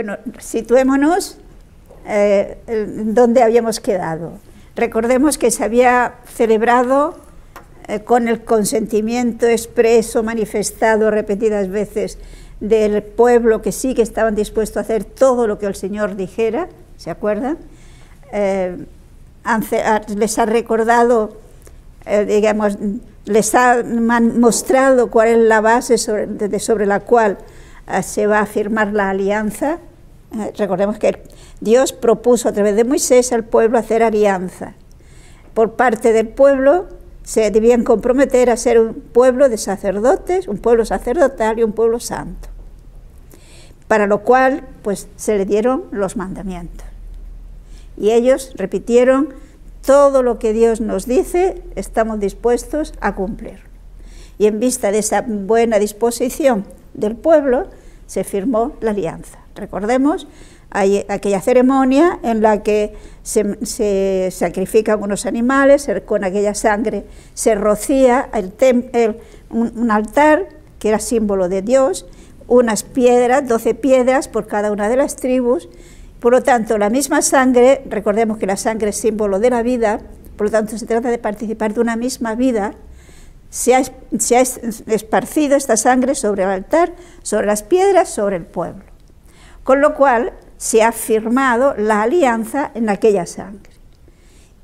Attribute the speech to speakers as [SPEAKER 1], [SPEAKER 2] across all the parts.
[SPEAKER 1] Bueno, situémonos donde habíamos quedado. Recordemos que se había celebrado con el consentimiento expreso, manifestado repetidas veces del pueblo, que sí que estaban dispuestos a hacer todo lo que el Señor dijera, ¿se acuerdan? Les ha recordado, digamos, les ha mostrado cuál es la base sobre la cual se va a firmar la alianza. Recordemos que Dios propuso a través de Moisés al pueblo hacer alianza. Por parte del pueblo se debían comprometer a ser un pueblo de sacerdotes, un pueblo sacerdotal y un pueblo santo, para lo cual pues se le dieron los mandamientos. Y ellos repitieron: todo lo que Dios nos dice, estamos dispuestos a cumplir. Y en vista de esa buena disposición del pueblo, se firmó la alianza. Recordemos, hay aquella ceremonia en la que se sacrifican unos animales, con aquella sangre se rocía un altar que era símbolo de Dios, unas piedras, 12 piedras por cada una de las tribus. Por lo tanto, la misma sangre, recordemos que la sangre es símbolo de la vida, por lo tanto se trata de participar de una misma vida. Se ha esparcido esta sangre sobre el altar, sobre las piedras, sobre el pueblo. Con lo cual se ha firmado la alianza en aquella sangre.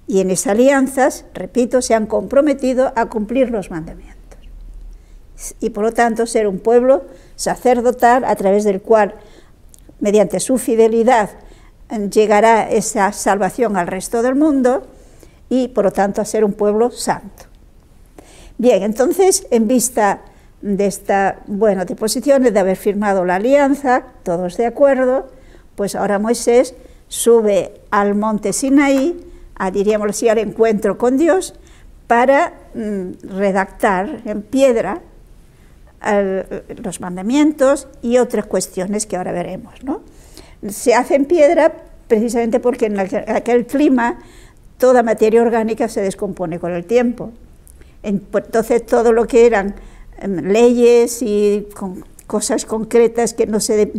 [SPEAKER 1] Y en esas alianzas, repito, se han comprometido a cumplir los mandamientos. Y por lo tanto ser un pueblo sacerdotal a través del cual, mediante su fidelidad, llegará esa salvación al resto del mundo y por lo tanto a ser un pueblo santo. Bien, entonces, en vista de esta buena disposición de haber firmado la alianza, todos de acuerdo, pues ahora Moisés sube al monte Sinaí, diríamos así, al encuentro con Dios, para redactar en piedra los mandamientos y otras cuestiones que ahora veremos, ¿no? Se hace en piedra precisamente porque en aquel clima toda materia orgánica se descompone con el tiempo. Entonces todo lo que eran leyes y cosas concretas que no se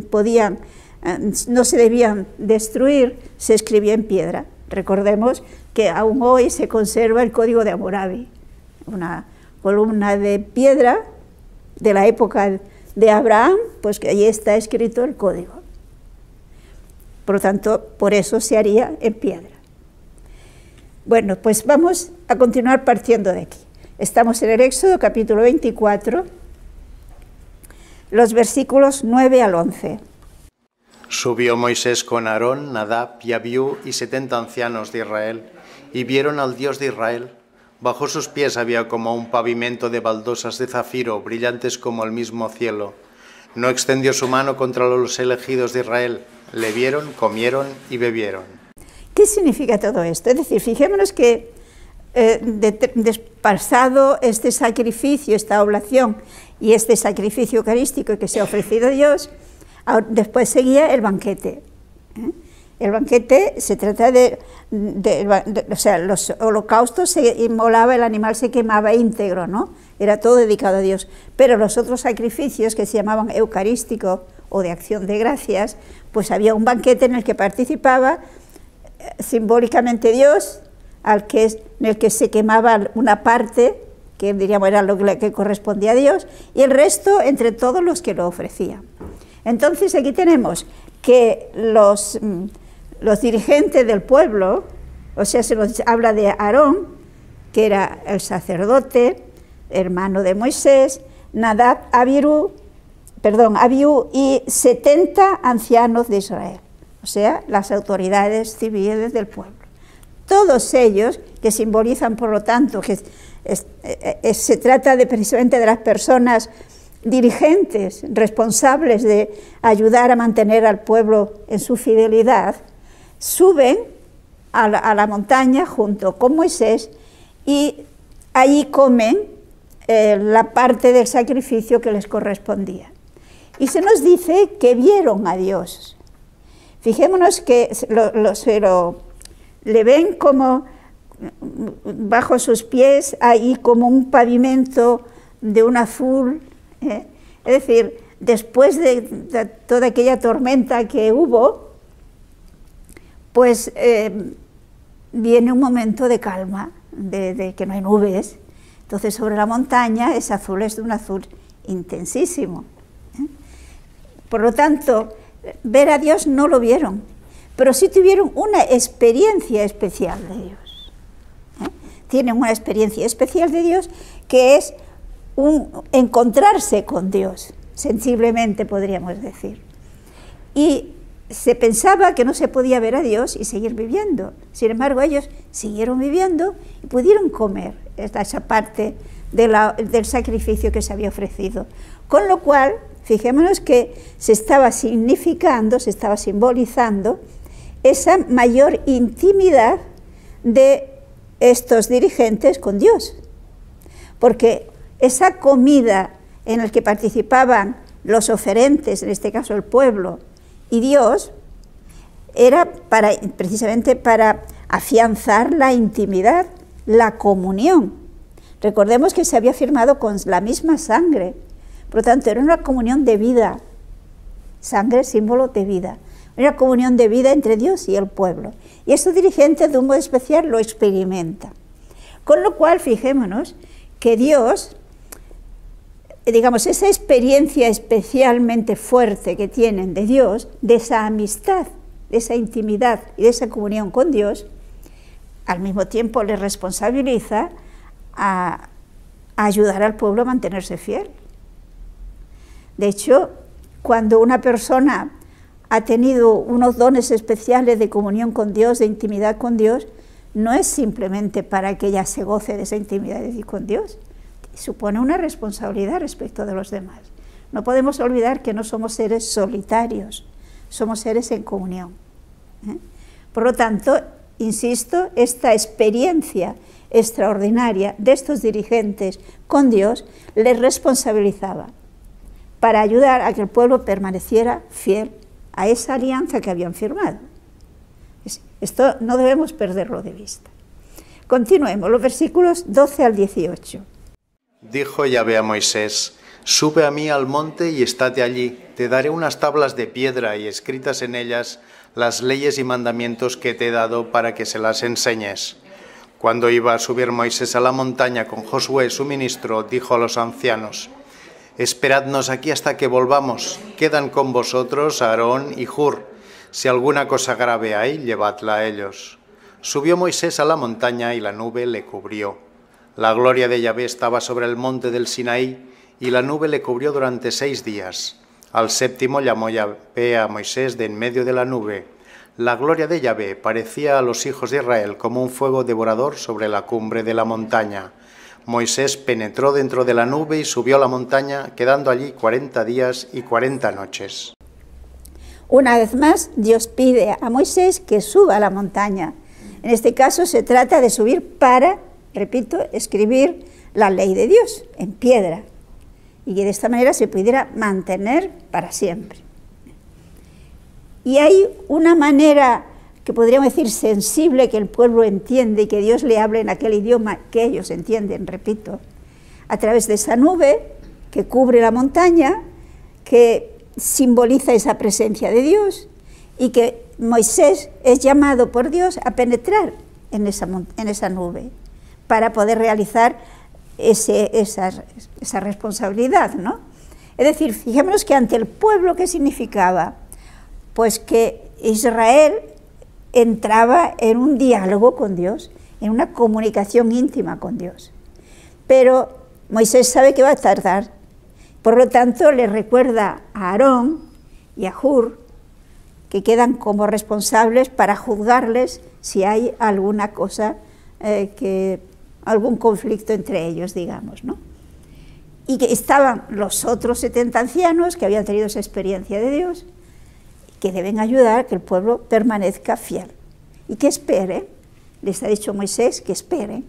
[SPEAKER 1] debían destruir, se escribía en piedra. Recordemos que aún hoy se conserva el Código de Hammurabi, una columna de piedra de la época de Abraham, pues que allí está escrito el código. Por lo tanto, por eso se haría en piedra. Bueno, pues vamos a continuar partiendo de aquí. Estamos en el Éxodo, capítulo 24, los versículos 9 al 11.
[SPEAKER 2] Subió Moisés con Aarón, Nadab y Abiú y 70 ancianos de Israel, y vieron al Dios de Israel. Bajo sus pies había como un pavimento de baldosas de zafiro, brillantes como el mismo cielo. No extendió su mano contra los elegidos de Israel. Le vieron, comieron y bebieron.
[SPEAKER 1] ¿Qué significa todo esto? Es decir, fijémonos que pasado este sacrificio, esta oblación y este sacrificio eucarístico que se ha ofrecido a Dios, después seguía el banquete. El banquete se trata o sea, los holocaustos se inmolaba, el animal se quemaba íntegro, ¿no? Era todo dedicado a Dios. Pero los otros sacrificios que se llamaban eucarísticos o de acción de gracias, pues había un banquete en el que participaba simbólicamente Dios, en el que se quemaba una parte, que diríamos era lo que correspondía a Dios, y el resto entre todos los que lo ofrecían. Entonces aquí tenemos que los dirigentes del pueblo, o sea, se nos habla de Aarón, que era el sacerdote, hermano de Moisés, Nadab, Abiú y 70 ancianos de Israel, o sea, las autoridades civiles del pueblo. Todos ellos, que simbolizan, por lo tanto, que se trata precisamente de las personas dirigentes, responsables de ayudar a mantener al pueblo en su fidelidad, suben a la montaña junto con Moisés y allí comen la parte del sacrificio que les correspondía. Y se nos dice que vieron a Dios. Fijémonos que le ven como bajo sus pies, ahí como un pavimento de un azul, es decir, después de toda aquella tormenta que hubo, pues viene un momento de calma, de que no hay nubes. Entonces sobre la montaña es azul, es de un azul intensísimo. Por lo tanto, ver a Dios no lo vieron, pero sí tuvieron una experiencia especial de Dios. Tienen una experiencia especial de Dios que es encontrarse con Dios, sensiblemente podríamos decir. Y se pensaba que no se podía ver a Dios y seguir viviendo. Sin embargo, ellos siguieron viviendo y pudieron comer esa parte del sacrificio que se había ofrecido. Con lo cual, fijémonos que se estaba significando, se estaba simbolizando esa mayor intimidad de estos dirigentes con Dios. Porque esa comida en la que participaban los oferentes, en este caso el pueblo, y Dios, era precisamente para afianzar la intimidad, la comunión. Recordemos que se había firmado con la misma sangre, por lo tanto era una comunión de vida, sangre símbolo de vida, una comunión de vida entre Dios y el pueblo. Y estos dirigentes de un modo especial lo experimentan. Con lo cual, fijémonos que Dios, digamos, esa experiencia especialmente fuerte que tienen de Dios, de esa amistad, de esa intimidad y de esa comunión con Dios, al mismo tiempo les responsabiliza a ayudar al pueblo a mantenerse fiel. De hecho, cuando una persona ha tenido unos dones especiales de comunión con Dios, de intimidad con Dios, no es simplemente para que ella se goce de esa intimidad con Dios, supone una responsabilidad respecto de los demás. No podemos olvidar que no somos seres solitarios, somos seres en comunión. Por lo tanto, insisto, esta experiencia extraordinaria de estos dirigentes con Dios les responsabilizaba para ayudar a que el pueblo permaneciera fiel a esa alianza que habían firmado. Esto no debemos perderlo de vista. Continuemos, los versículos 12 al 18.
[SPEAKER 2] Dijo Yahvé a Moisés: sube a mí al monte y estate allí. Te daré unas tablas de piedra y escritas en ellas las leyes y mandamientos que te he dado para que se las enseñes. Cuando iba a subir Moisés a la montaña con Josué, su ministro, dijo a los ancianos: esperadnos aquí hasta que volvamos. Quedan con vosotros Aarón y Hur. Si alguna cosa grave hay, llevadla a ellos. Subió Moisés a la montaña y la nube le cubrió. La gloria de Yahvé estaba sobre el monte del Sinaí, y la nube le cubrió durante 6 días. Al séptimo llamó Yahvé a Moisés de en medio de la nube. La gloria de Yahvé parecía a los hijos de Israel como un fuego devorador sobre la cumbre de la montaña. Moisés penetró dentro de la nube y subió a la montaña, quedando allí 40 días y 40 noches.
[SPEAKER 1] Una vez más, Dios pide a Moisés que suba a la montaña. En este caso se trata de subir para, repito, escribir la ley de Dios en piedra, y que de esta manera se pudiera mantener para siempre. Y hay una manera que podríamos decir sensible, que el pueblo entiende y que Dios le hable en aquel idioma que ellos entienden, repito, a través de esa nube que cubre la montaña, que simboliza esa presencia de Dios, y que Moisés es llamado por Dios a penetrar en esa nube para poder realizar esa responsabilidad, ¿no? Es decir, fijémonos que ante el pueblo, ¿qué significaba? Pues que Israel entraba en un diálogo con Dios, en una comunicación íntima con Dios. Pero Moisés sabe que va a tardar, por lo tanto le recuerda a Aarón y a Hur, que quedan como responsables para juzgarles si hay alguna cosa, algún conflicto entre ellos, digamos, ¿no? Y que estaban los otros 70 ancianos que habían tenido esa experiencia de Dios, que deben ayudar a que el pueblo permanezca fiel y que espere. Les ha dicho Moisés que espere.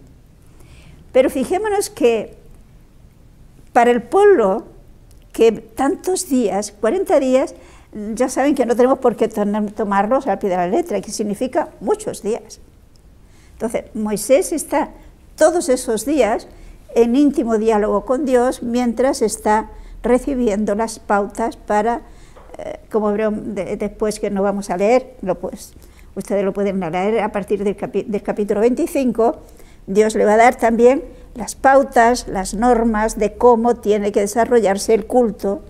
[SPEAKER 1] Pero fijémonos que para el pueblo, que tantos días, 40 días, ya saben que no tenemos por qué tomarlos al pie de la letra, que significa muchos días. Entonces, Moisés está todos esos días en íntimo diálogo con Dios mientras está recibiendo las pautas para, como verán después, que no vamos a leer, ustedes lo pueden leer a partir del capítulo 25, Dios le va a dar también las pautas, las normas de cómo tiene que desarrollarse el culto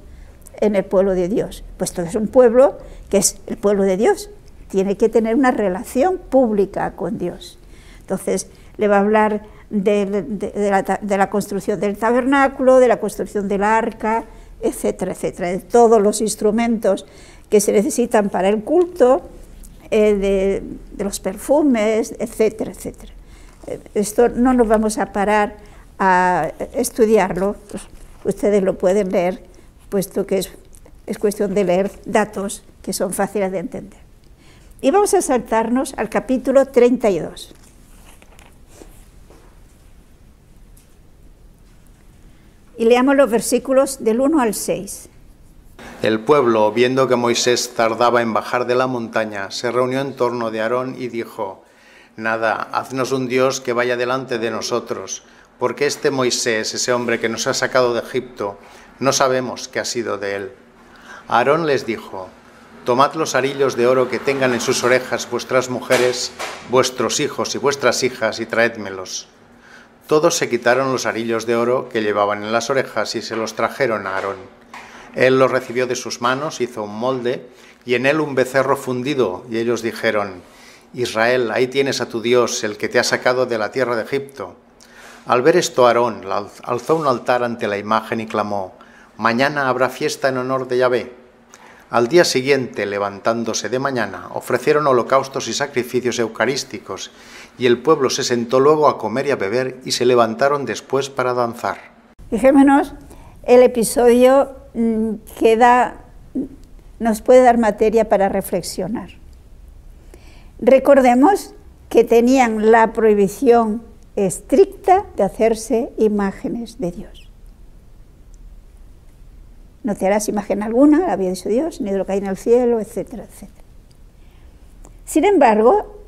[SPEAKER 1] en el pueblo de Dios, puesto que es un pueblo que es el pueblo de Dios, tiene que tener una relación pública con Dios. Entonces le va a hablar de la construcción del tabernáculo, de la construcción del arca, etcétera, etcétera, de todos los instrumentos que se necesitan para el culto, de los perfumes, etcétera, etcétera. Esto no nos vamos a parar a estudiarlo, pues ustedes lo pueden leer, puesto que es cuestión de leer datos que son fáciles de entender. Y vamos a saltarnos al capítulo 32. Y leamos los versículos del 1 al 6.
[SPEAKER 2] El pueblo, viendo que Moisés tardaba en bajar de la montaña, se reunió en torno de Aarón y dijo: Nada, haznos un Dios que vaya delante de nosotros, porque este Moisés, ese hombre que nos ha sacado de Egipto, no sabemos qué ha sido de él. Aarón les dijo: Tomad los arillos de oro que tengan en sus orejas vuestras mujeres, vuestros hijos y vuestras hijas, y traédmelos. Todos se quitaron los arillos de oro que llevaban en las orejas y se los trajeron a Aarón. Él los recibió de sus manos, hizo un molde y en él un becerro fundido, y ellos dijeron: Israel, ahí tienes a tu Dios, el que te ha sacado de la tierra de Egipto. Al ver esto, Aarón alzó un altar ante la imagen y clamó: Mañana habrá fiesta en honor de Yahvé. Al día siguiente, levantándose de mañana, ofrecieron holocaustos y sacrificios eucarísticos, y el pueblo se sentó luego a comer y a beber, y se levantaron después para danzar.
[SPEAKER 1] Fijémonos, el episodio nos puede dar materia para reflexionar. Recordemos que tenían la prohibición estricta de hacerse imágenes de Dios. No te harás imagen alguna, había dicho Dios, ni de lo que hay en el cielo, etcétera, etcétera. Sin embargo,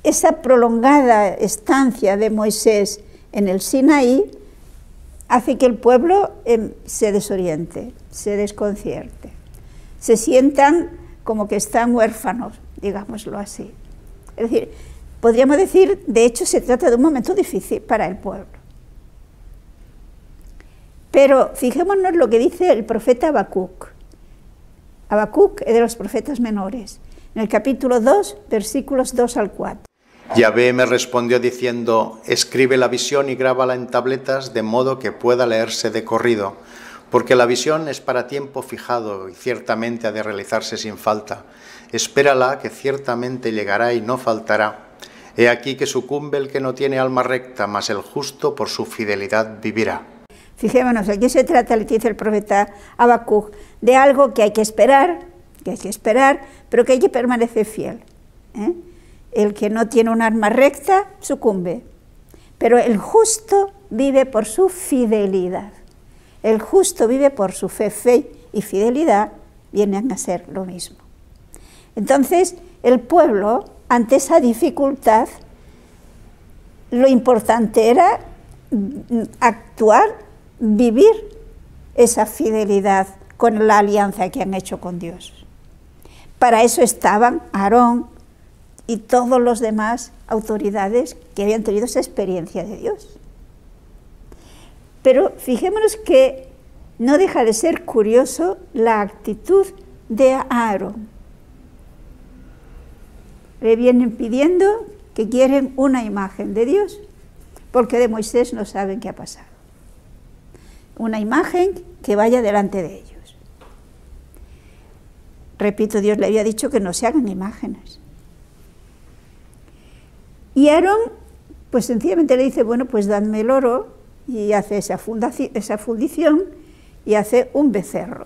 [SPEAKER 1] esa prolongada estancia de Moisés en el Sinaí hace que el pueblo se desoriente, se desconcierte, se sientan como que están huérfanos, digámoslo así. Es decir, podríamos decir, de hecho, se trata de un momento difícil para el pueblo. Pero fijémonos lo que dice el profeta Habacuc. Habacuc es de los profetas menores. En el capítulo 2, versículos 2 al 4.
[SPEAKER 2] Yahvé me respondió diciendo: Escribe la visión y grábala en tabletas, de modo que pueda leerse de corrido, porque la visión es para tiempo fijado y ciertamente ha de realizarse sin falta. Espérala, que ciertamente llegará y no faltará. He aquí que sucumbe el que no tiene alma recta, mas el justo por su fidelidad vivirá.
[SPEAKER 1] Fijémonos, aquí se trata, le dice el profeta Habacuc, de algo que hay que esperar, pero que hay que permanecer fiel. El que no tiene un alma recta sucumbe, pero el justo vive por su fidelidad. El justo vive por su fe y fidelidad vienen a ser lo mismo. Entonces, el pueblo, ante esa dificultad, lo importante era actuar, vivir esa fidelidad con la alianza que han hecho con Dios. Para eso estaban Aarón y todos los demás autoridades que habían tenido esa experiencia de Dios. Pero fijémonos que no deja de ser curioso la actitud de Aarón. Le vienen pidiendo que quieren una imagen de Dios, porque de Moisés no saben qué ha pasado. Una imagen que vaya delante de ellos. Repito, Dios le había dicho que no se hagan imágenes. Y Aarón, pues sencillamente le dice, bueno, pues dadme el oro, y hace esa fundición y hace un becerro.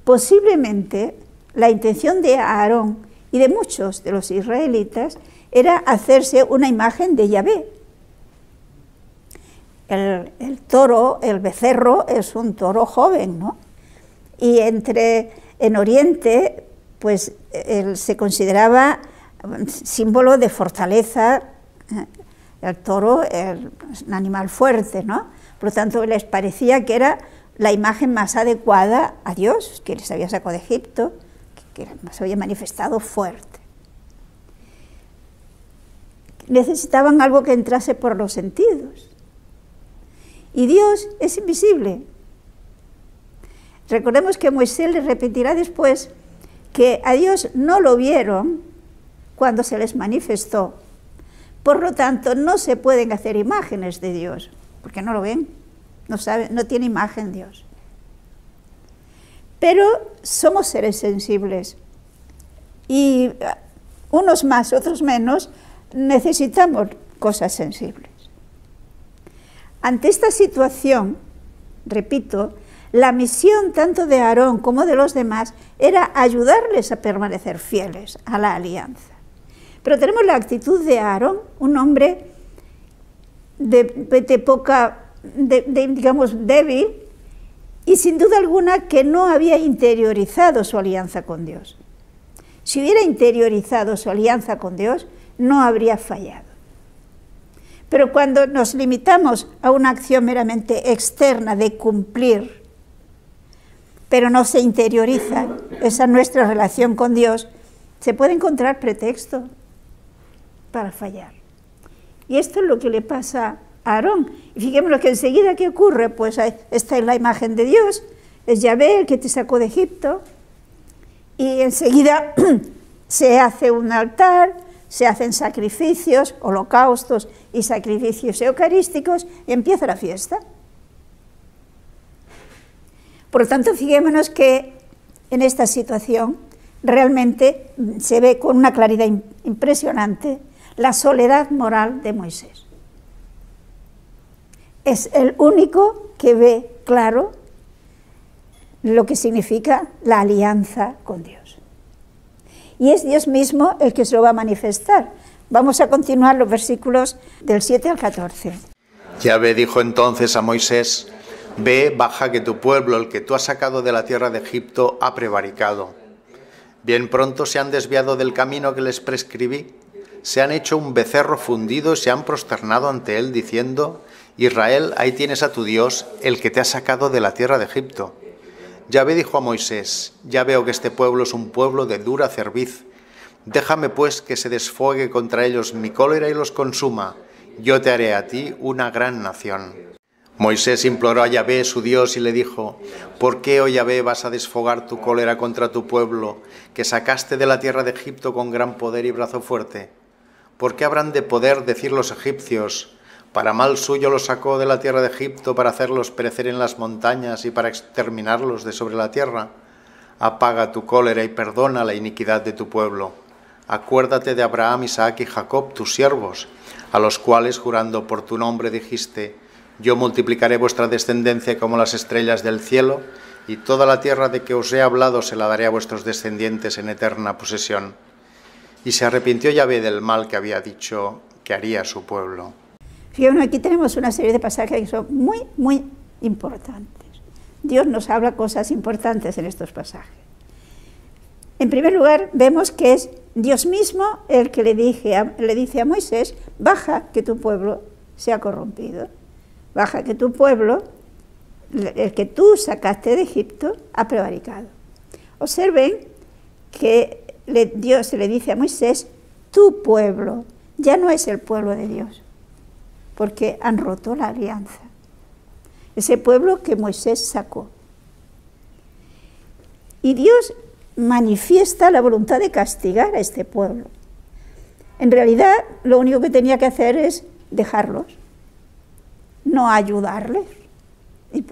[SPEAKER 1] Posiblemente la intención de Aarón y de muchos de los israelitas era hacerse una imagen de Yahvé. El toro, el becerro, es un toro joven, ¿no? Y en Oriente, pues se consideraba símbolo de fortaleza. El toro es un animal fuerte, ¿no? Por lo tanto, les parecía que era la imagen más adecuada a Dios, que les había sacado de Egipto, que se había manifestado fuerte. Necesitaban algo que entrase por los sentidos. Y Dios es invisible. Recordemos que Moisés les repetirá después que a Dios no lo vieron cuando se les manifestó. Por lo tanto, no se pueden hacer imágenes de Dios, porque no lo ven, no saben, no tiene imagen Dios. Pero somos seres sensibles y unos más, otros menos, necesitamos cosas sensibles. Ante esta situación, repito, la misión tanto de Aarón como de los demás era ayudarles a permanecer fieles a la alianza. Pero tenemos la actitud de Aarón, un hombre digamos, débil, y sin duda alguna que no había interiorizado su alianza con Dios. Si hubiera interiorizado su alianza con Dios, no habría fallado. Pero cuando nos limitamos a una acción meramente externa de cumplir, pero no se interioriza esa nuestra relación con Dios, se puede encontrar pretexto para fallar. Y esto es lo que le pasa a Aarón. Y fijémonos que enseguida, ¿qué ocurre? Pues esta es la imagen de Dios, es Yahvé el que te sacó de Egipto, y enseguida se hace un altar, se hacen sacrificios, holocaustos y sacrificios eucarísticos, y empieza la fiesta. Por lo tanto, fijémonos que en esta situación realmente se ve con una claridad impresionante la soledad moral de Moisés. Es el único que ve claro lo que significa la alianza con Dios. Y es Dios mismo el que se lo va a manifestar. Vamos a continuar los versículos del 7 al 14.
[SPEAKER 2] Yahvé dijo entonces a Moisés: Ve, baja, que tu pueblo, el que tú has sacado de la tierra de Egipto, ha prevaricado. Bien pronto se han desviado del camino que les prescribí, se han hecho un becerro fundido y se han prosternado ante él, diciendo: Israel, ahí tienes a tu Dios, el que te ha sacado de la tierra de Egipto. Yahvé dijo a Moisés: Ya veo que este pueblo es un pueblo de dura cerviz. Déjame pues que se desfogue contra ellos mi cólera y los consuma. Yo te haré a ti una gran nación. Moisés imploró a Yahvé, su Dios, y le dijo: ¿Por qué, oh Yahvé, vas a desfogar tu cólera contra tu pueblo, que sacaste de la tierra de Egipto con gran poder y brazo fuerte? ¿Por qué habrán de poder decir los egipcios: para mal suyo los sacó de la tierra de Egipto, para hacerlos perecer en las montañas y para exterminarlos de sobre la tierra? Apaga tu cólera y perdona la iniquidad de tu pueblo. Acuérdate de Abraham, Isaac y Jacob, tus siervos, a los cuales, jurando por tu nombre, dijiste: Yo multiplicaré vuestra descendencia como las estrellas del cielo, y toda la tierra de que os he hablado se la daré a vuestros descendientes en eterna posesión. Y se arrepintió Yahvé del mal que había dicho que haría a su pueblo.
[SPEAKER 1] Fíjense, aquí tenemos una serie de pasajes que son muy, muy importantes. Dios nos habla cosas importantes en estos pasajes. En primer lugar, vemos que es Dios mismo el que le dice a Moisés: baja, que tu pueblo se ha corrompido. Baja, que tu pueblo, el que tú sacaste de Egipto, ha prevaricado. Observen que Dios le dice a Moisés: tu pueblo, ya no es el pueblo de Dios, porque han roto la alianza. Ese pueblo que Moisés sacó. Y Dios manifiesta la voluntad de castigar a este pueblo. En realidad, lo único que tenía que hacer es dejarlos, no ayudarles. Y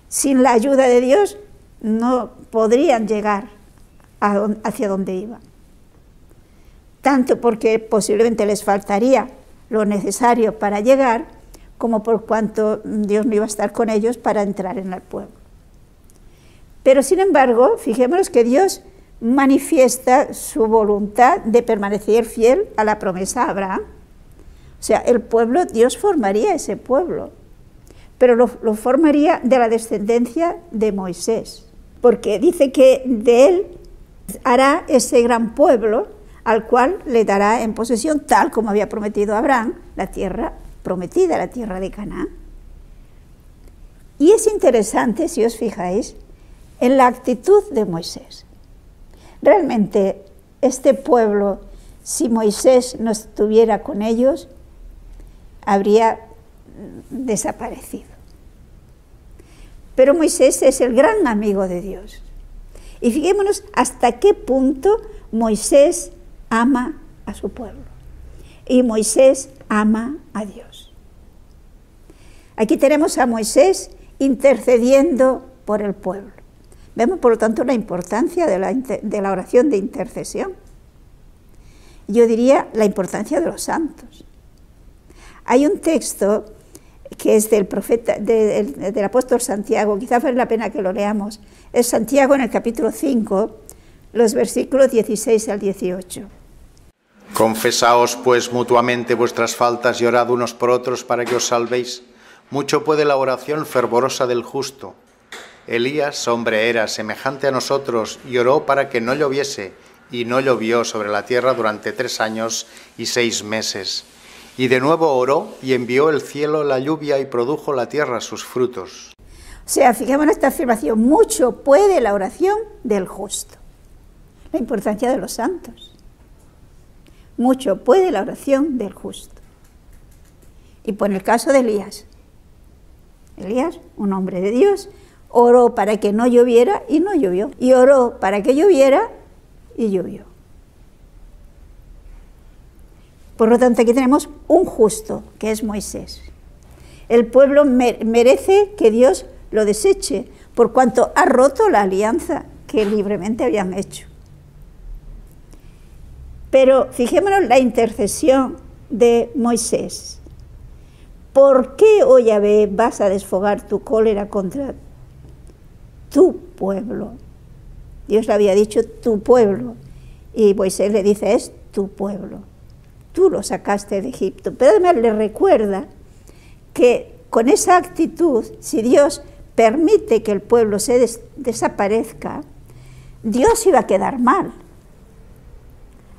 [SPEAKER 1] sin la ayuda de Dios no podrían llegar hacia donde iban. Tanto porque posiblemente les faltaría lo necesario para llegar, como por cuanto Dios no iba a estar con ellos para entrar en el pueblo. Pero sin embargo, fijémonos que Dios manifiesta su voluntad de permanecer fiel a la promesa a Abraham. O sea, el pueblo, Dios formaría ese pueblo, pero lo formaría de la descendencia de Moisés, porque dice que de él hará ese gran pueblo al cual le dará en posesión, tal como había prometido a Abraham, la tierra prometida, la tierra de Canaán. Y es interesante, si os fijáis, en la actitud de Moisés. Realmente, este pueblo, si Moisés no estuviera con ellos, habría desaparecido. Pero Moisés es el gran amigo de Dios. Y fijémonos hasta qué punto Moisés ama a su pueblo. Y Moisés ama a Dios. Aquí tenemos a Moisés intercediendo por el pueblo. Vemos, por lo tanto, la importancia de la oración de intercesión. Yo diría la importancia de los santos. Hay un texto que es del profeta, del apóstol Santiago, quizás vale la pena que lo leamos. Es Santiago en el capítulo 5, los versículos 16 al 18.
[SPEAKER 2] Confesaos pues mutuamente vuestras faltas y orad unos por otros para que os salvéis. Mucho puede la oración fervorosa del justo. Elías, hombre era, semejante a nosotros, y oró para que no lloviese, y no llovió sobre la tierra durante 3 años y 6 meses. Y de nuevo oró, y envió el cielo la lluvia, y produjo la tierra sus frutos.
[SPEAKER 1] O sea, fijemos en esta afirmación, mucho puede la oración del justo. La importancia de los santos. Mucho puede la oración del justo. Y por el caso de Elías. Elías, un hombre de Dios, oró para que no lloviera y no llovió. Y oró para que lloviera y llovió. Por lo tanto, aquí tenemos un justo, que es Moisés. El pueblo merece que Dios lo deseche, por cuanto ha roto la alianza que libremente habían hecho. Pero fijémonos la intercesión de Moisés. ¿Por qué, oh Yahvé, vas a desfogar tu cólera contra tu pueblo? Dios le había dicho tu pueblo, y Moisés le dice es tu pueblo. Tú lo sacaste de Egipto. Pero además le recuerda que con esa actitud, si Dios permite que el pueblo se desaparezca, Dios iba a quedar mal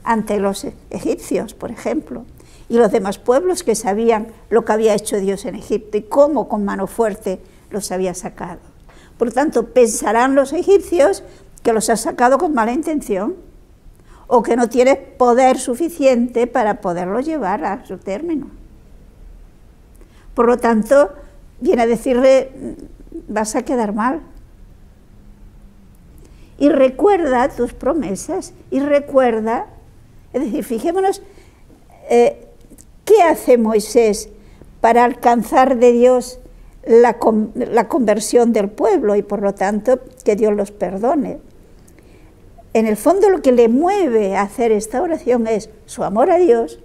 [SPEAKER 1] ante los egipcios, por ejemplo, y los demás pueblos que sabían lo que había hecho Dios en Egipto y cómo con mano fuerte los había sacado. Por lo tanto, pensarán los egipcios que los ha sacado con mala intención o que no tiene poder suficiente para poderlo llevar a su término. Por lo tanto, viene a decirle, vas a quedar mal. Y recuerda tus promesas, y recuerda, es decir, fijémonos, ¿qué hace Moisés para alcanzar de Dios la conversión del pueblo y por lo tanto que Dios los perdone? En el fondo lo que le mueve a hacer esta oración es su amor a Dios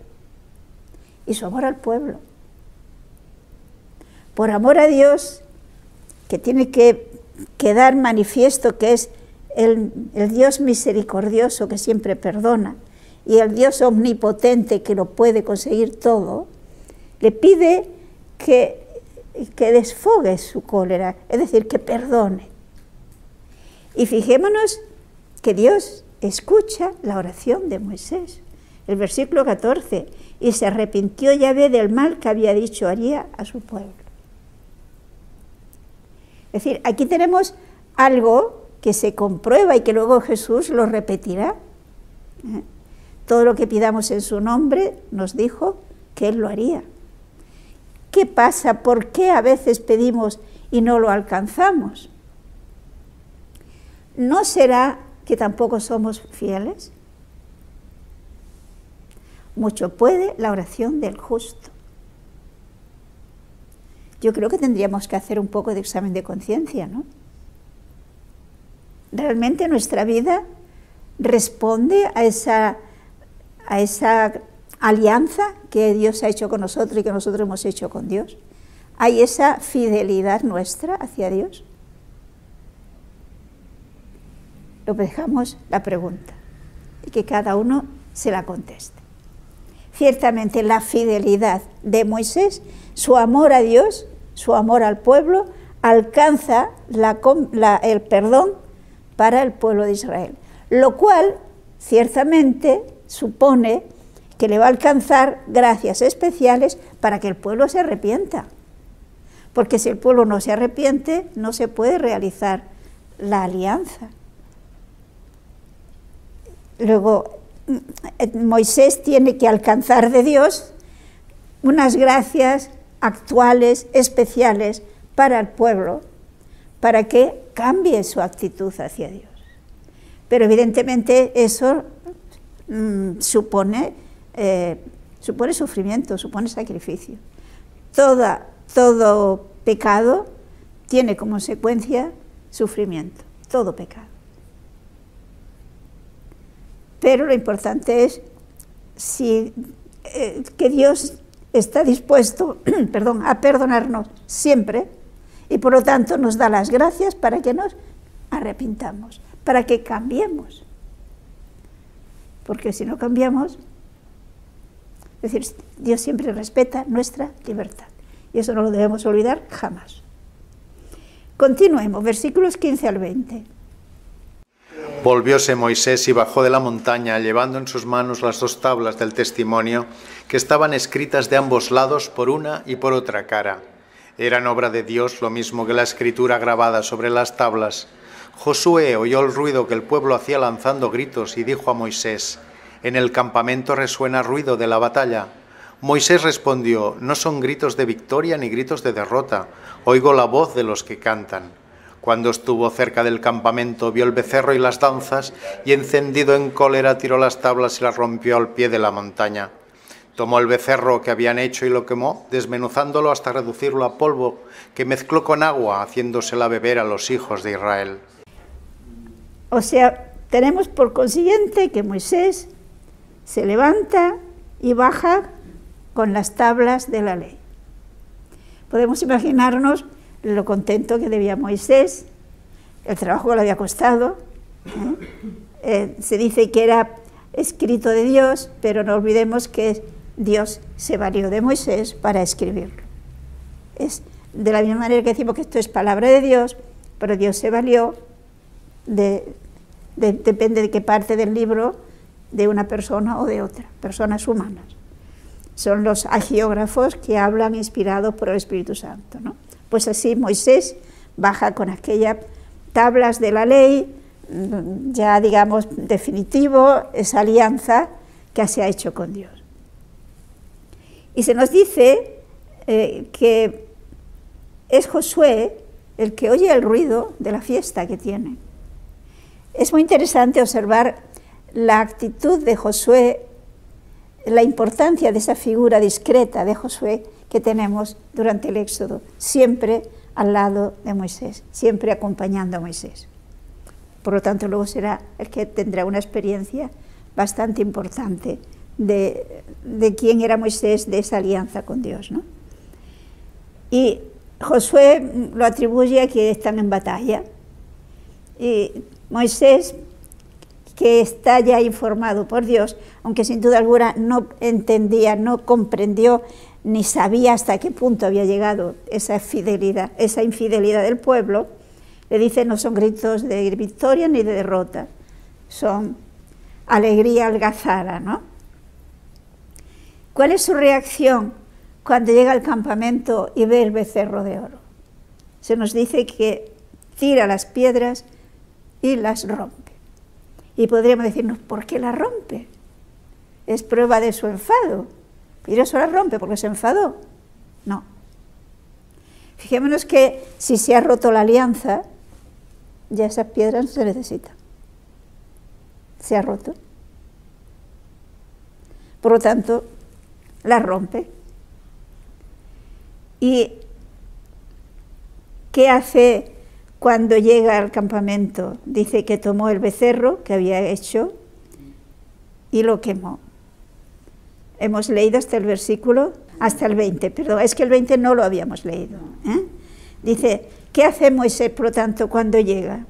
[SPEAKER 1] y su amor al pueblo. Por amor a Dios, que tiene que quedar manifiesto que es el Dios misericordioso que siempre perdona y el Dios omnipotente que lo puede conseguir todo, le pide que desfogue su cólera, es decir, que perdone. Y fijémonos que Dios escucha la oración de Moisés. El versículo 14, y se arrepintió Yahvé del mal que había dicho haría a su pueblo. Es decir, aquí tenemos algo que se comprueba y que luego Jesús lo repetirá. Todo lo que pidamos en su nombre nos dijo que Él lo haría. ¿Qué pasa? ¿Por qué a veces pedimos y no lo alcanzamos? ¿No será que tampoco somos fieles? Mucho puede la oración del justo. Yo creo que tendríamos que hacer un poco de examen de conciencia, ¿no? ¿Realmente nuestra vida responde a esa alianza que Dios ha hecho con nosotros y que nosotros hemos hecho con Dios? ¿Hay esa fidelidad nuestra hacia Dios? Lo dejamos la pregunta y que cada uno se la conteste. Ciertamente la fidelidad de Moisés, su amor a Dios, su amor al pueblo, alcanza el perdón para el pueblo de Israel, lo cual ciertamente supone que le va a alcanzar gracias especiales para que el pueblo se arrepienta. porque si el pueblo no se arrepiente, no se puede realizar la alianza. Luego, Moisés tiene que alcanzar de Dios unas gracias actuales, especiales para el pueblo, para que cambie su actitud hacia Dios. Pero evidentemente eso supone sufrimiento, supone sacrificio. Todo pecado tiene como consecuencia sufrimiento, todo pecado. Pero lo importante es que Dios está dispuesto a perdonarnos siempre y por lo tanto nos da las gracias para que nos arrepintamos, para que cambiemos. Porque si no cambiamos, es decir, Dios siempre respeta nuestra libertad y eso no lo debemos olvidar jamás. Continuemos, versículos 15 al 20.
[SPEAKER 2] Volvióse Moisés y bajó de la montaña, llevando en sus manos las 2 tablas del testimonio, que estaban escritas de ambos lados por una y por otra cara. Eran obra de Dios, lo mismo que la escritura grabada sobre las tablas. Josué oyó el ruido que el pueblo hacía lanzando gritos y dijo a Moisés: «En el campamento resuena ruido de la batalla». Moisés respondió: «No son gritos de victoria ni gritos de derrota, oigo la voz de los que cantan». Cuando estuvo cerca del campamento, vio el becerro y las danzas, y encendido en cólera tiró las tablas y las rompió al pie de la montaña. Tomó el becerro que habían hecho y lo quemó, desmenuzándolo hasta reducirlo a polvo, que mezcló con agua, haciéndosela beber a los hijos de Israel.
[SPEAKER 1] O sea, tenemos por consiguiente que Moisés se levanta y baja con las tablas de la ley. Podemos imaginarnos lo contento que debía Moisés, el trabajo que le había costado. Se dice que era escrito de Dios, pero no olvidemos que Dios se valió de Moisés para escribirlo. Es de la misma manera que decimos que esto es palabra de Dios, pero Dios se valió depende de qué parte del libro, de una persona o de otra, personas humanas. Son los agiógrafos que hablan inspirados por el Espíritu Santo, ¿no? Pues así Moisés baja con aquellas tablas de la ley, ya digamos definitivo, esa alianza que se ha hecho con Dios. Y se nos dice que es Josué el que oye el ruido de la fiesta que tiene. Es muy interesante observar la actitud de Josué, la importancia de esa figura discreta de Josué que tenemos durante el Éxodo, siempre al lado de Moisés, siempre acompañando a Moisés. Por lo tanto, luego será el que tendrá una experiencia bastante importante de quién era Moisés, de esa alianza con Dios, ¿no? Y Josué lo atribuye a que están en batalla. Y Moisés, que está ya informado por Dios, aunque sin duda alguna no entendía, no comprendió, ni sabía hasta qué punto había llegado esa infidelidad del pueblo, le dice: no son gritos de victoria ni de derrota, son alegría algazara, ¿no? ¿Cuál es su reacción cuando llega al campamento y ve el becerro de oro? Se nos dice que tira las piedras y las rompe. Y podríamos decirnos: ¿por qué las rompe? Es prueba de su enfado. ¿Y eso la rompe porque se enfadó? No. Fijémonos que si se ha roto la alianza, ya esas piedras no se necesitan. Se ha roto. Por lo tanto, la rompe. ¿Y qué hace cuando llega al campamento? Dice que tomó el becerro que había hecho y lo quemó. Hemos leído hasta el versículo, hasta el 20, perdón, es que el 20 no lo habíamos leído. Dice: ¿qué hace Moisés, por lo tanto, cuando llega?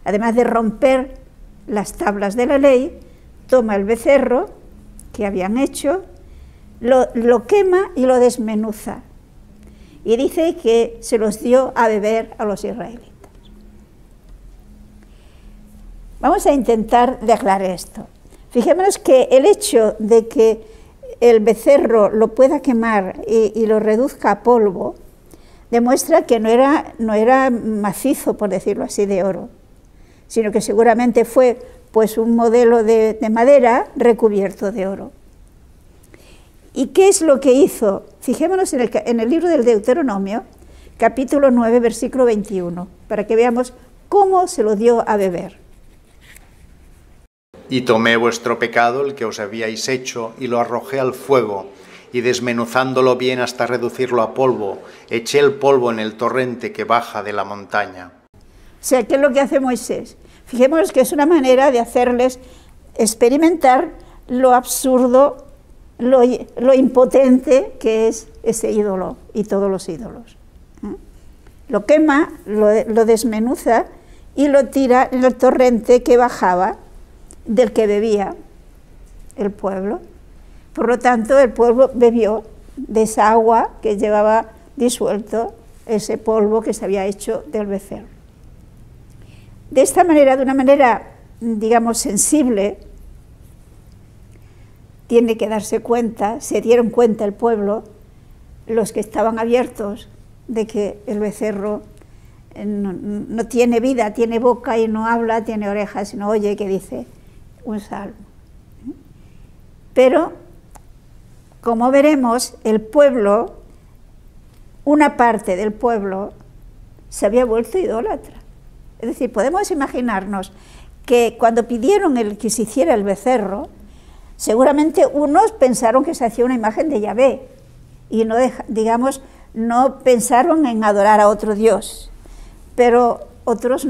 [SPEAKER 1] Además de romper las tablas de la ley, toma el becerro que habían hecho, lo quema y lo desmenuza. Y dice que se los dio a beber a los israelitas. Vamos a intentar de aclarar esto. Fijémonos que el hecho de que el becerro lo pueda quemar y lo reduzca a polvo, demuestra que no era macizo, por decirlo así, de oro, sino que seguramente fue pues un modelo de madera recubierto de oro. ¿Y qué es lo que hizo? Fijémonos en el libro del Deuteronomio, capítulo 9, versículo 21, para que veamos cómo se lo dio a beber.
[SPEAKER 2] Y tomé vuestro pecado, el que os habíais hecho, y lo arrojé al fuego, y desmenuzándolo bien hasta reducirlo a polvo, eché el polvo en el torrente que baja de la montaña.
[SPEAKER 1] O sea, ¿qué es lo que hace Moisés? Fijémonos que es una manera de hacerles experimentar lo absurdo, lo impotente que es ese ídolo y todos los ídolos. Lo quema, lo desmenuza y lo tira en el torrente que bajaba del que bebía el pueblo. Por lo tanto, el pueblo bebió de esa agua que llevaba disuelto ese polvo que se había hecho del becerro. De esta manera, de una manera, digamos, sensible, tiene que darse cuenta, se dieron cuenta el pueblo, los que estaban abiertos, de que el becerro no tiene vida, tiene boca y no habla, tiene orejas y no oye, que dice un salmo. Pero, como veremos, el pueblo, una parte del pueblo, se había vuelto idólatra. Es decir, podemos imaginarnos que cuando pidieron que se hiciera el becerro, seguramente unos pensaron que se hacía una imagen de Yahvé y no pensaron en adorar a otro Dios, pero otros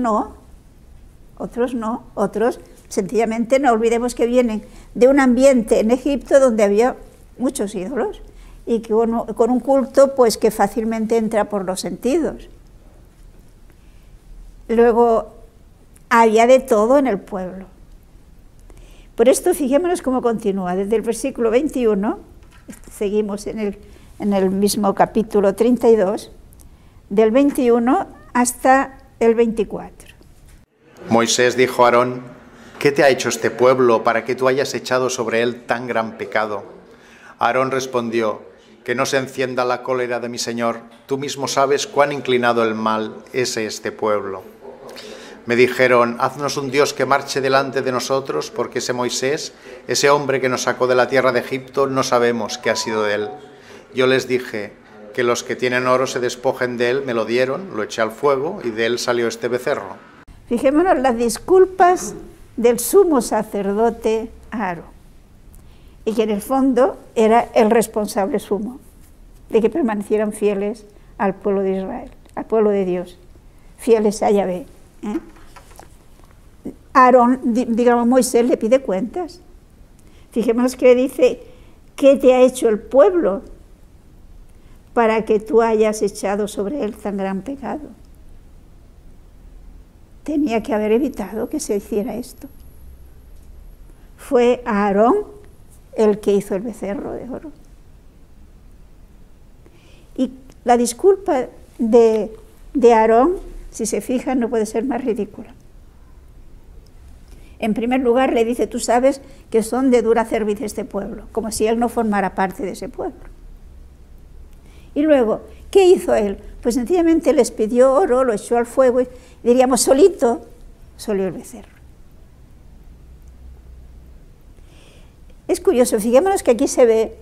[SPEAKER 1] sencillamente no olvidemos que vienen de un ambiente en Egipto donde había muchos ídolos y que con un culto pues que fácilmente entra por los sentidos. Luego había de todo en el pueblo. Por esto fijémonos cómo continúa, desde el versículo 21, seguimos en el mismo capítulo 32, del 21 hasta el 24.
[SPEAKER 2] Moisés dijo a Aarón: ¿qué te ha hecho este pueblo para que tú hayas echado sobre él tan gran pecado? Aarón respondió: que no se encienda la cólera de mi señor, tú mismo sabes cuán inclinado el mal es este pueblo. Me dijeron: haznos un Dios que marche delante de nosotros, porque ese Moisés, ese hombre que nos sacó de la tierra de Egipto, no sabemos qué ha sido de él. Yo les dije: que los que tienen oro se despojen de él, me lo dieron, lo eché al fuego y de él salió este becerro.
[SPEAKER 1] Fijémonos las disculpas del sumo sacerdote Aarón, y que en el fondo era el responsable sumo de que permanecieran fieles al pueblo de Israel, al pueblo de Dios, fieles a Yahvé. Aarón, Moisés le pide cuentas. Fijémonos que le dice: ¿qué te ha hecho el pueblo para que tú hayas echado sobre él tan gran pecado? Tenía que haber evitado que se hiciera esto. Fue Aarón el que hizo el becerro de oro. Y la disculpa de Aarón, si se fijan, no puede ser más ridícula. En primer lugar, le dice: tú sabes que son de dura cerviz este pueblo, como si él no formara parte de ese pueblo. Y luego, ¿qué hizo él? Pues sencillamente les pidió oro, lo echó al fuego y diríamos solito salió el becerro. Es curioso, fijémonos que aquí se ve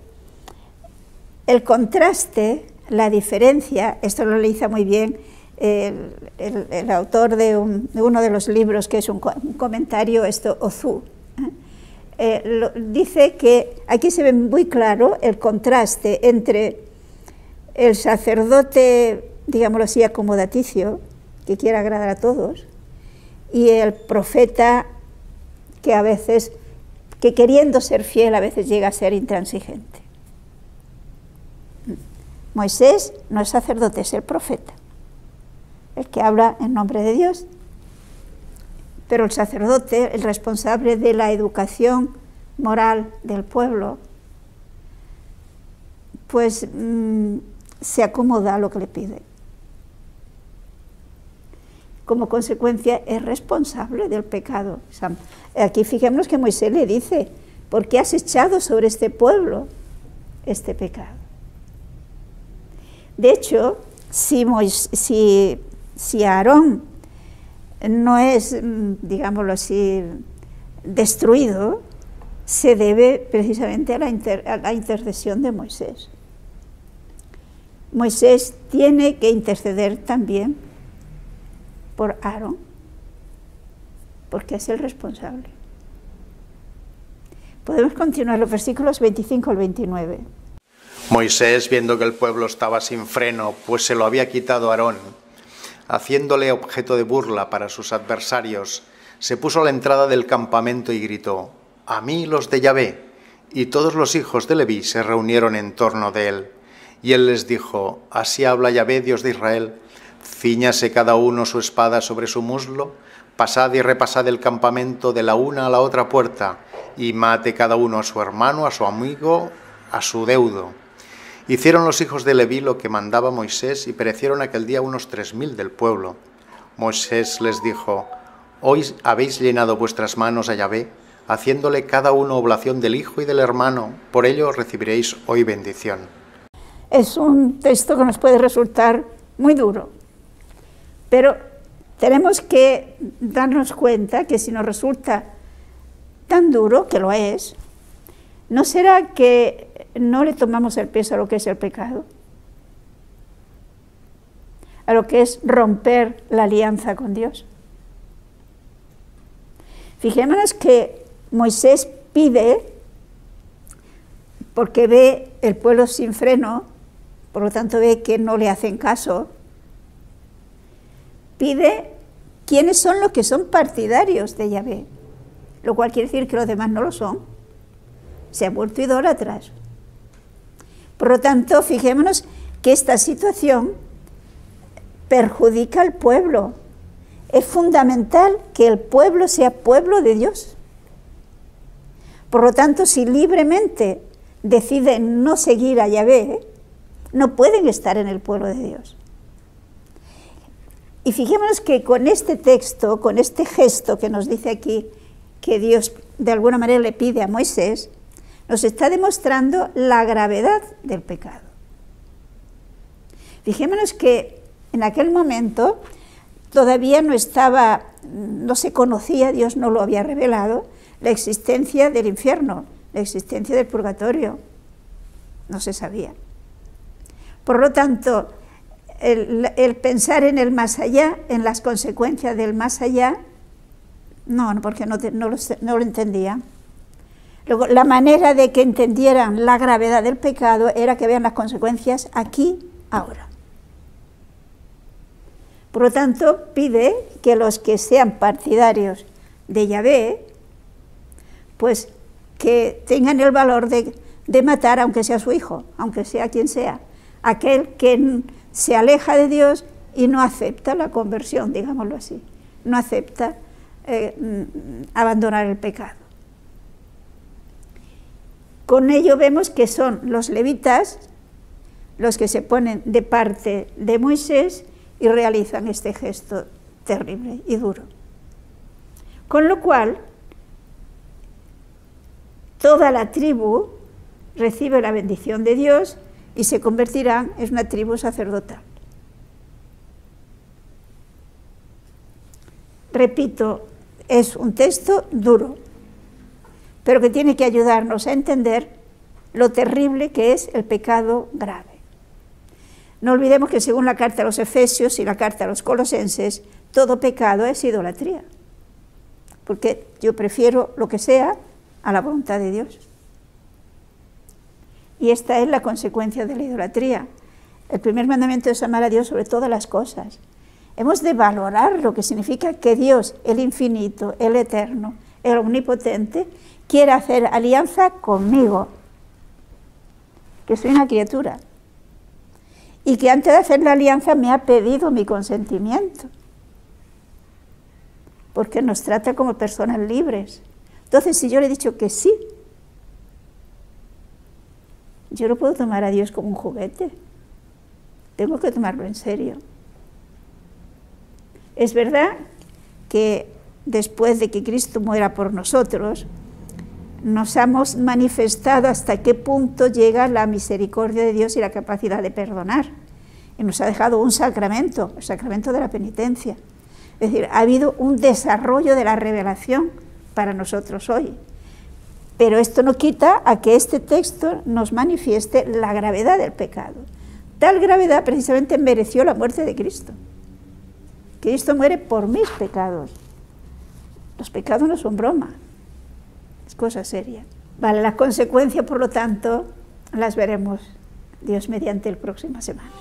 [SPEAKER 1] el contraste, la diferencia. Esto lo realiza muy bien el autor de uno de los libros, que es un comentario, Ozú. Dice que aquí se ve muy claro el contraste entre el sacerdote, digámoslo así, acomodaticio, que quiere agradar a todos, y el profeta que a veces, que queriendo ser fiel, a veces llega a ser intransigente. Moisés no es sacerdote, es el profeta, el que habla en nombre de Dios. Pero el sacerdote, el responsable de la educación moral del pueblo, pues se acomoda a lo que le pide. Como consecuencia es responsable del pecado. Aquí fijémonos que Moisés le dice: ¿por qué has echado sobre este pueblo este pecado? De hecho, si Aarón no es, digámoslo así, destruido, se debe precisamente a la intercesión de Moisés. Moisés tiene que interceder también por Aarón, porque es el responsable. Podemos continuar los versículos 25 al 29.
[SPEAKER 2] Moisés, viendo que el pueblo estaba sin freno, pues se lo había quitado Aarón, haciéndole objeto de burla para sus adversarios, se puso a la entrada del campamento y gritó: «A mí los de Yahvé». Y todos los hijos de Leví se reunieron en torno de él. Y él les dijo: «Así habla Yahvé, Dios de Israel. Cíñase cada uno su espada sobre su muslo, pasad y repasad el campamento de la una a la otra puerta, y mate cada uno a su hermano, a su amigo, a su deudo». Hicieron los hijos de Leví lo que mandaba Moisés, y perecieron aquel día unos 3000 del pueblo. Moisés les dijo: «Hoy habéis llenado vuestras manos a Yahvé, haciéndole cada uno oblación del hijo y del hermano, por ello recibiréis hoy bendición».
[SPEAKER 1] Es un texto que nos puede resultar muy duro, pero tenemos que darnos cuenta que si nos resulta tan duro, que lo es, ¿no será que no le tomamos el peso a lo que es el pecado? A lo que es romper la alianza con Dios. Fijémonos que Moisés pide, porque ve el pueblo sin freno, por lo tanto ve que no le hacen caso, pide quiénes son los que son partidarios de Yahvé, lo cual quiere decir que los demás no lo son, se han vuelto idólatras. Por lo tanto, fijémonos que esta situación perjudica al pueblo. Es fundamental que el pueblo sea pueblo de Dios. Por lo tanto, si libremente deciden no seguir a Yahvé, no pueden estar en el pueblo de Dios. Y fijémonos que con este texto, con este gesto que nos dice aquí, que Dios de alguna manera le pide a Moisés, nos está demostrando la gravedad del pecado. Fijémonos que en aquel momento todavía no se conocía, Dios no lo había revelado, la existencia del infierno, la existencia del purgatorio, no se sabía. Por lo tanto, el pensar en el más allá, en las consecuencias del más allá, no, porque no lo entendía. Luego, la manera de que entendieran la gravedad del pecado era que vean las consecuencias aquí, ahora. Por lo tanto, pide que los que sean partidarios de Yahvé, pues que tengan el valor de matar, aunque sea su hijo, aunque sea quien sea, aquel que se aleja de Dios y no acepta la conversión, digámoslo así, no acepta abandonar el pecado. Con ello vemos que son los levitas los que se ponen de parte de Moisés y realizan este gesto terrible y duro. Con lo cual, toda la tribu recibe la bendición de Dios y se convertirán en una tribu sacerdotal. Repito, es un texto duro, pero que tiene que ayudarnos a entender lo terrible que es el pecado grave. No olvidemos que según la carta a los Efesios y la carta a los Colosenses, todo pecado es idolatría, porque yo prefiero lo que sea a la voluntad de Dios. Y esta es la consecuencia de la idolatría. El primer mandamiento es amar a Dios sobre todas las cosas. Hemos de valorar lo que significa que Dios, el infinito, el eterno, el omnipotente, quiere hacer alianza conmigo, que soy una criatura, y que antes de hacer la alianza me ha pedido mi consentimiento, porque nos trata como personas libres. Entonces, si yo le he dicho que sí, yo no puedo tomar a Dios como un juguete, tengo que tomarlo en serio. Es verdad que después de que Cristo muera por nosotros, nos hemos manifestado hasta qué punto llega la misericordia de Dios y la capacidad de perdonar. y nos ha dejado un sacramento, el sacramento de la penitencia. Es decir, ha habido un desarrollo de la revelación para nosotros hoy. Pero esto no quita a que este texto nos manifieste la gravedad del pecado. Tal gravedad precisamente mereció la muerte de Cristo. Cristo muere por mis pecados. Los pecados no son broma, es cosa seria. Vale, las consecuencias, por lo tanto, las veremos Dios mediante la próxima semana.